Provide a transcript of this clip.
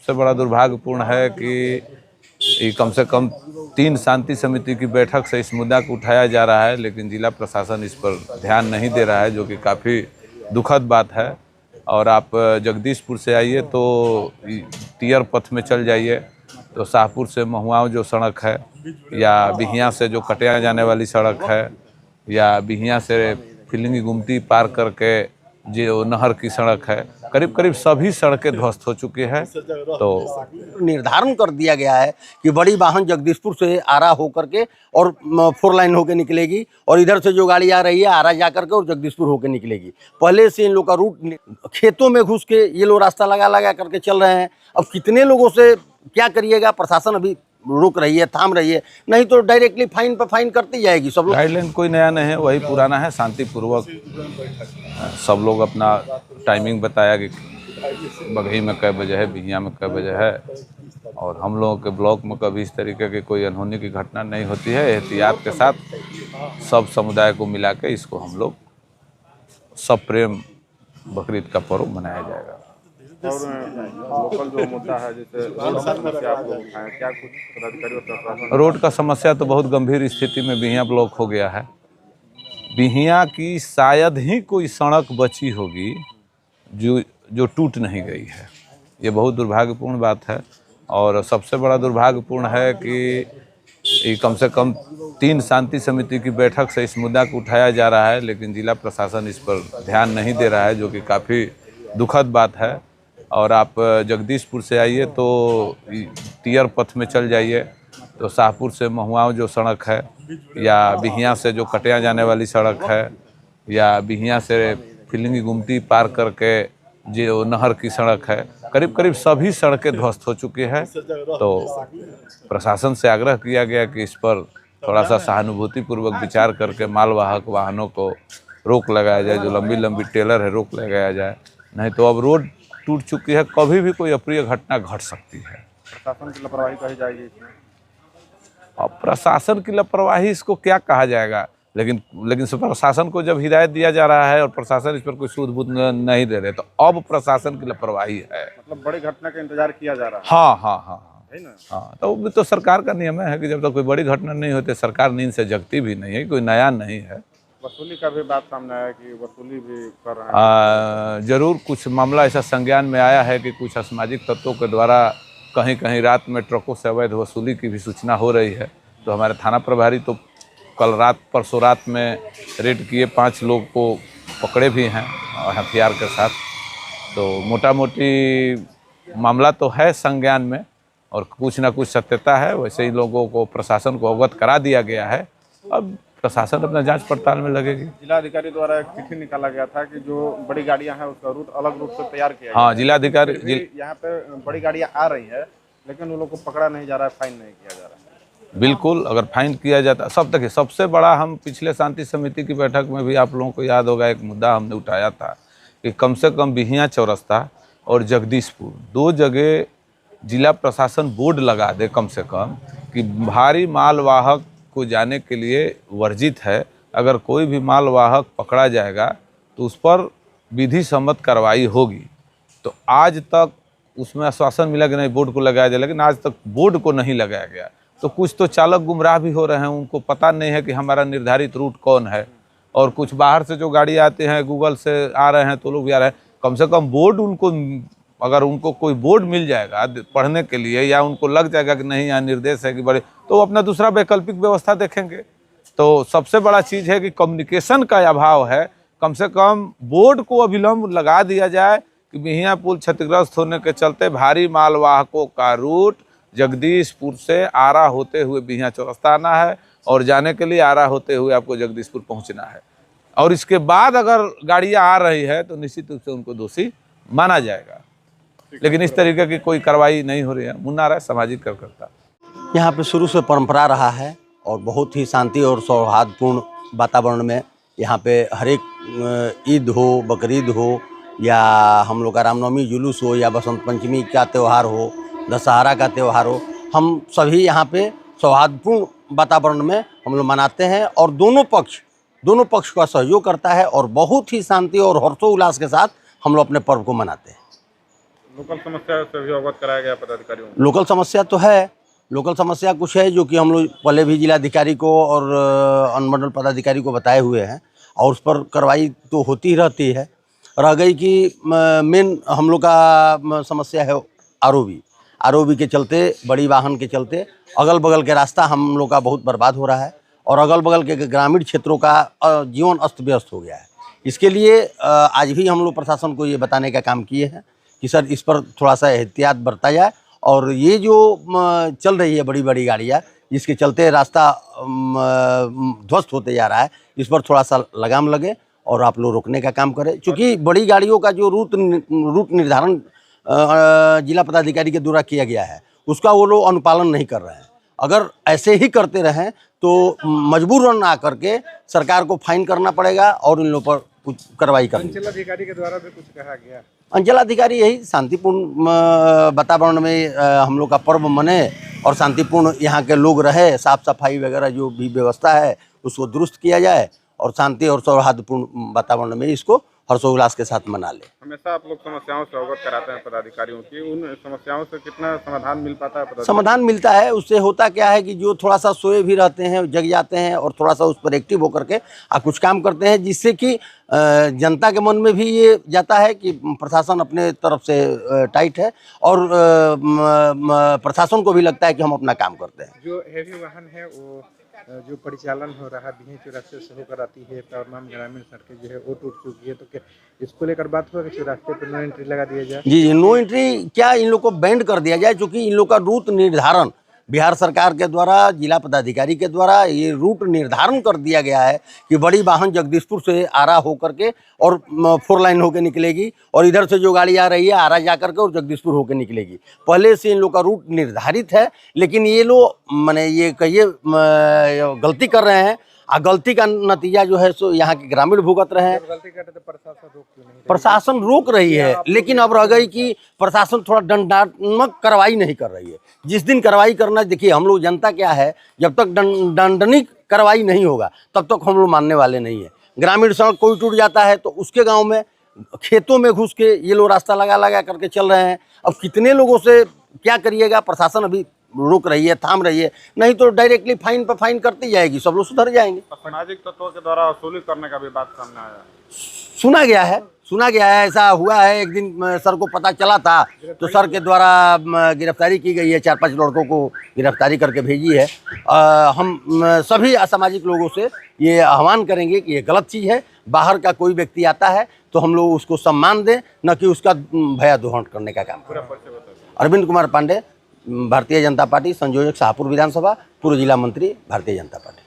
सबसे बड़ा दुर्भाग्यपूर्ण है कि कम से कम 3 शांति समिति की बैठक से इस मुद्दा को उठाया जा रहा है, लेकिन जिला प्रशासन इस पर ध्यान नहीं दे रहा है, जो कि काफ़ी दुखद बात है। और आप जगदीशपुर से आइए तो टियर पथ में चल जाइए तो शाहपुर से महुआव जो सड़क है, या बिहियां से जो कटिया जाने वाली सड़क है, या बिहियां से फिलिंगी गुमटी पार करके जो नहर की सड़क है, करीब करीब सभी सड़कें ध्वस्त हो चुकी हैं। तो निर्धारण कर दिया गया है कि बड़ी वाहन जगदीशपुर से आरा होकर के और 4 लाइन होकर निकलेगी, और इधर से जो गाड़ी आ रही है आरा जा करके और जगदीशपुर होकर निकलेगी। पहले से इन लोग का रूट खेतों में घुस के ये लोग रास्ता लगा करके चल रहे हैं। अब कितने लोगों से क्या करिएगा, प्रशासन अभी रोक रही है, थाम रही है, नहीं तो डायरेक्टली फाइन पर फाइन करती जाएगी। सब लोग गाइडलाइन कोई नया नहीं है, वही पुराना है। शांतिपूर्वक सब लोग अपना टाइमिंग बताया कि बघई में कै बजे है, बिहिया में कै बजे है, और हम लोगों के ब्लॉक में कभी इस तरीके की कोई अनहोनी की घटना नहीं होती है। एहतियात के साथ सब समुदाय को मिला के इसको हम लोग सब प्रेम बकरीद का पर्व मनाया जाएगा। और लोकल जो मुद्दा है, जैसे रोड का समस्या आप लोग उठाएं, क्या कुछ पदाधिकारियों? रोड का समस्या तो बहुत गंभीर स्थिति में बिहिया ब्लॉक हो गया है। बिहिया की शायद ही कोई सड़क बची होगी जो टूट नहीं गई है। ये बहुत दुर्भाग्यपूर्ण बात है। और सबसे बड़ा दुर्भाग्यपूर्ण है कि कम से कम 3 शांति समिति की बैठक से इस मुद्दा को उठाया जा रहा है, लेकिन जिला प्रशासन इस पर ध्यान नहीं दे रहा है, जो कि काफ़ी दुखद बात है। और आप जगदीशपुर से आइए तो टियर पथ में चल जाइए तो शाहपुर से महुआव जो सड़क है, या बिहियां से जो कटिया जाने वाली सड़क है, या बिहियां से फिलिंगी गुमटी पार करके जो नहर की सड़क है, करीब करीब सभी सड़कें ध्वस्त हो चुकी हैं। तो प्रशासन से आग्रह किया गया कि इस पर थोड़ा सा सहानुभूतिपूर्वक विचार करके मालवाहक वाहनों को रोक लगाया जाए, जो लंबी लंबी टेलर है रोक लगाया जाए, नहीं तो अब रोड टूट चुकी है, कभी भी कोई अप्रिय घटना घट सकती है। प्रशासन की लापरवाही कही जाएगी इसमें? अब प्रशासन की लापरवाही इसको क्या कहा जाएगा, लेकिन प्रशासन को जब हिदायत दिया जा रहा है और प्रशासन इस पर कोई सूद बूद नहीं दे रहे, तो अब प्रशासन की लापरवाही है। मतलब बड़ी घटना का इंतजार किया जा रहा है। हाँ, है ना? हाँ, तो वो तो सरकार का नियम है कि जब तक कोई बड़ी घटना नहीं होती सरकार नींद से जगती भी नहीं है, कोई नया नहीं है। वसूली का भी बात सामने आया कि वसूली भी कर रहे हैं। जरूर कुछ मामला ऐसा संज्ञान में आया है कि कुछ असामाजिक तत्वों के द्वारा कहीं कहीं रात में ट्रकों से अवैध वसूली की भी सूचना हो रही है। तो हमारे थाना प्रभारी तो कल रात परसों रात में रेड किए, 5 लोग को पकड़े भी हैं और हथियार के साथ। तो मोटा मोटी मामला तो है संज्ञान में, और कुछ ना कुछ सत्यता है। वैसे ही लोगों को प्रशासन को अवगत करा दिया गया है। अब प्रशासन अपना जांच पड़ताल में लगेगी। जिलाधिकारी द्वारा एक चिट्ठी निकाला गया था कि जो बड़ी गाड़ियां हैं उसका रूट अलग रूट से तैयार किया हाँ, जिलाधिकारी यहाँ पे बड़ी गाड़ियां आ रही है, लेकिन उन लोगों को पकड़ा नहीं जा रहा है, फाइन नहीं किया जा रहा है। बिल्कुल, अगर फाइन किया जाता सब तक। सबसे बड़ा हम पिछले शांति समिति की बैठक में भी आप लोगों को याद होगा, एक मुद्दा हमने उठाया था कि कम से कम बिहियां चौरस्ता और जगदीशपुर 2 जगह जिला प्रशासन बोर्ड लगा दे कम से कम, कि भारी मालवाहक को जाने के लिए वर्जित है। अगर कोई भी मालवाहक पकड़ा जाएगा तो उस पर विधि सम्मत कार्रवाई होगी। तो आज तक उसमें आश्वासन मिला कि नहीं बोर्ड को लगाया जाए, लेकिन आज तक बोर्ड को नहीं लगाया गया। तो कुछ तो चालक गुमराह भी हो रहे हैं, उनको पता नहीं है कि हमारा निर्धारित रूट कौन है। और कुछ बाहर से जो गाड़ी आते हैं, गूगल से आ रहे हैं तो लोग भी आ रहे हैं। कम से कम बोर्ड अगर उनको कोई बोर्ड मिल जाएगा पढ़ने के लिए, या उनको लग जाएगा कि नहीं यहाँ निर्देश है कि बड़े, तो अपना दूसरा वैकल्पिक व्यवस्था देखेंगे। तो सबसे बड़ा चीज़ है कि कम्युनिकेशन का अभाव है। कम से कम बोर्ड को अविलंब लगा दिया जाए कि बिहियां पुल क्षतिग्रस्त होने के चलते भारी मालवाहकों का रूट जगदीशपुर से आरा होते हुए बिहियां चौरस्ता आना है, और जाने के लिए आरा होते हुए आपको जगदीशपुर पहुंचना है। और इसके बाद अगर गाड़ियां आ रही है तो निश्चित रूप से उनको दोषी माना जाएगा। लेकिन इस तरीके की कोई कार्रवाई नहीं हो रही है। मुन्ना राय, सामाजिक कार्यकर्ता। यहाँ पे शुरू से परंपरा रहा है और बहुत ही शांति और सौहार्दपूर्ण वातावरण में यहाँ पे हर एक ईद हो, बकरीद हो, या हम लोग का रामनवमी जुलूस हो, या बसंत पंचमी का त्यौहार हो, दशहरा का त्यौहार हो, हम सभी यहाँ पे सौहार्दपूर्ण वातावरण में हम लोग मनाते हैं। और दोनों पक्ष का सहयोग करता है और बहुत ही शांति और हर्षोल्लास के साथ हम लोग अपने पर्व को मनाते हैं। लोकल समस्या से भी अवगत कराया गया पदाधिकारियों को? लोकल समस्या तो है, लोकल समस्या कुछ है जो कि हम लोग पहले भी जिलाधिकारी को और अनुमंडल पदाधिकारी को बताए हुए हैं और उस पर कार्रवाई तो होती ही रहती है। रह गई कि मेन हम लोग का समस्या है आरओबी के चलते, बड़ी वाहन के चलते अगल बगल के रास्ता हम लोग का बहुत बर्बाद हो रहा है और अगल बगल के ग्रामीण क्षेत्रों का जीवन अस्त व्यस्त हो गया है। इसके लिए आज भी हम लोग प्रशासन को ये बताने का काम किए हैं कि सर इस पर थोड़ा सा एहतियात बरता जाए और ये जो चल रही है बड़ी बड़ी गाड़ियाँ जिसके चलते रास्ता ध्वस्त होते जा रहा है, इस पर थोड़ा सा लगाम लगे और आप लोग रोकने का काम करें। क्योंकि बड़ी गाड़ियों का जो रूट निर्धारण जिला पदाधिकारी के द्वारा किया गया है उसका वो लोग अनुपालन नहीं कर रहे हैं। अगर ऐसे ही करते रहें तो मजबूरन आकर के सरकार को फाइन करना पड़ेगा और इन लोगों पर कुछ कार्रवाई करनी। अंचलाधिकारी के द्वारा भी कुछ कहा गया? अंचलाधिकारी यही शांतिपूर्ण वातावरण में हम लोग का पर्व मने और शांतिपूर्ण यहाँ के लोग रहे, साफ सफाई वगैरह जो भी व्यवस्था है उसको दुरुस्त किया जाए और शांति और सौहार्दपूर्ण वातावरण में इसको हर्षोल्लास के साथ मना ले। हमेशा आप लोग समस्याओं से अवगत कराते हैं पदाधिकारियों की, उन समस्याओं से कितना समाधान मिल पाता है? समाधान मिलता है, उससे होता क्या है कि जो थोड़ा सा सोए भी रहते हैं जग जाते हैं और थोड़ा सा उस पर एक्टिव होकर के कुछ काम करते हैं, जिससे कि जनता के मन में भी ये जाता है कि प्रशासन अपने तरफ से टाइट है और प्रशासन को भी लगता है कि हम अपना काम करते हैं। जो हैवी वाहन है वो जो परिचालन हो रहा है चौरास्ते से होकर आती है, तमाम ग्रामीण सड़कें जो है वो टूट चुकी है, तो क्या इसको लेकर बात हुआ कि चौरास्ते पर नो एंट्री लगा दिया जाए? जी, नो एंट्री क्या इन लोग को बैंड कर दिया जाए, क्योंकि इन लोग का रूट निर्धारण बिहार सरकार के द्वारा जिला पदाधिकारी के द्वारा ये रूट निर्धारण कर दिया गया है कि बड़ी वाहन जगदीशपुर से आरा होकर के और 4 लाइन होकर निकलेगी और इधर से जो गाड़ी आ रही है आरा जा करके और जगदीशपुर होकर निकलेगी। पहले से इन लोग का रूट निर्धारित है, लेकिन ये लोग माने ये कहिए गलती कर रहे हैं और गलती का नतीजा जो है सो यहाँ के ग्रामीण भुगत रहे हैं। गलती करते तो प्रशासन रोक क्यों नहीं? प्रशासन रोक रही है, लेकिन अब रह गई कि प्रशासन थोड़ा दंडात्मक कार्रवाई नहीं कर रही है। जिस दिन कार्रवाई करना, देखिए हम लोग जनता क्या है, जब तक दंडनीय कार्रवाई नहीं होगा तब तक हम लोग मानने वाले नहीं है। ग्रामीण सड़क कोई टूट जाता है तो उसके गाँव में खेतों में घुस के ये लोग रास्ता लगा करके चल रहे हैं। अब कितने लोगों से क्या करिएगा, प्रशासन अभी रोक रही है, थाम रही है, नहीं तो डायरेक्टली फाइन पर फाइन करती जाएगी, सब लोग सुधर जाएंगे। सामाजिक तत्वों के द्वारा वसूली करने का भी बात सामने आया? सुना गया है, ऐसा हुआ है। एक दिन सर को पता चला था तो सर के द्वारा गिरफ्तारी की गई है, 4-5 लड़कों को गिरफ्तारी करके भेजी है। हम सभी असामाजिक लोगों से ये आह्वान करेंगे कि ये गलत चीज़ है। बाहर का कोई व्यक्ति आता है तो हम लोग उसको सम्मान दें, न कि उसका भया दोहन करने का काम करें। अरविंद कुमार पांडे, भारतीय जनता पार्टी, संयोजक शाहपुर विधानसभा, पूर्व जिला मंत्री, भारतीय जनता पार्टी।